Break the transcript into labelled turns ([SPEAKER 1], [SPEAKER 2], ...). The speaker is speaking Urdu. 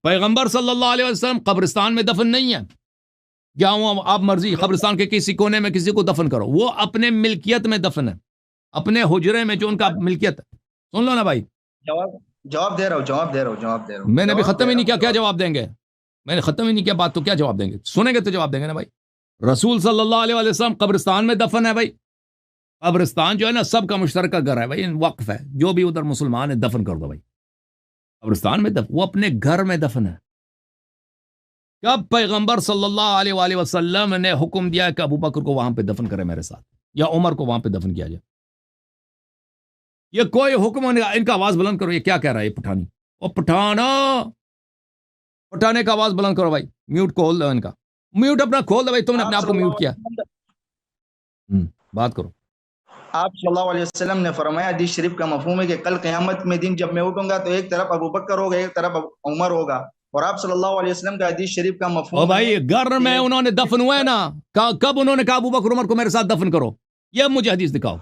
[SPEAKER 1] پیغمبر صلی اللہ علیہ وسلم قبرستان میں دفن نہیں ہے، کیا ہوں آپ مرضی قبرستان کے کسی کونے میں کسی کو دفن کرو، وہ اپنے ملکیت میں دفن ہے، اپنے حجرے میں جو ان کا ملکیت ہے. سن لو نا بھائی،
[SPEAKER 2] جواب دے رہا ہوں.
[SPEAKER 1] میں نے ابھی ختم ہی نہیں کیا، کیا جواب دیں گے؟ میں نے ختم ہی نہیں کیا بات، تو کیا جواب دیں گے؟ سنیں گے تو جواب دیں گے نا بھائی. رسول صلی اللہ علیہ وسلم قبرستان میں دفن ہے بھائی. قبرستان جو ہے نا سب کا مشترکہ گھر ہے بھائی، وقف ہے، جو بھی ادھر مسلمان ہے دفن کر دو بھائی. قبرستان میں دفن، وہ اپنے گھر میں دفن ہے. کب پیغمبر صلی اللہ علیہ وآلہ وسلم نے حکم دیا کہ ابو بکر کو وہاں پہ دفن کرے میرے ساتھ، یا عمر کو وہاں پہ دفن کیا جائے؟ یہ کوئی حکم ان کا آواز بلند کرو، یہ کیا کہہ رہا ہے یہ پٹھانی؟ او پٹھانا، پٹھانے کا آواز بلند کرو بھائی. میوٹ کھول دو ان کا، میوٹ اپنا کھول دو بھائی، تم نے اپنے آپ کو میوٹ کیا. بات کرو.
[SPEAKER 2] آپ صلی اللہ علیہ وسلم نے فرمایا، حدیث شریف کا مفہوم ہے کہ کل قیامت میں دن جب میں اٹھوں گا تو ایک طرف ابو بکر ہوگا، ایک طرف عمر ہوگا. اور آپ صلی اللہ علیہ وسلم کا حدیث شریف کا مفہوم
[SPEAKER 1] او بھائی گھر میں انہوں نے دفن ہوئے نا، کب انہوں نے کہا ابو بکر عمر کو میرے ساتھ دفن کرو؟ یہ مجھے حدیث دکھاؤ.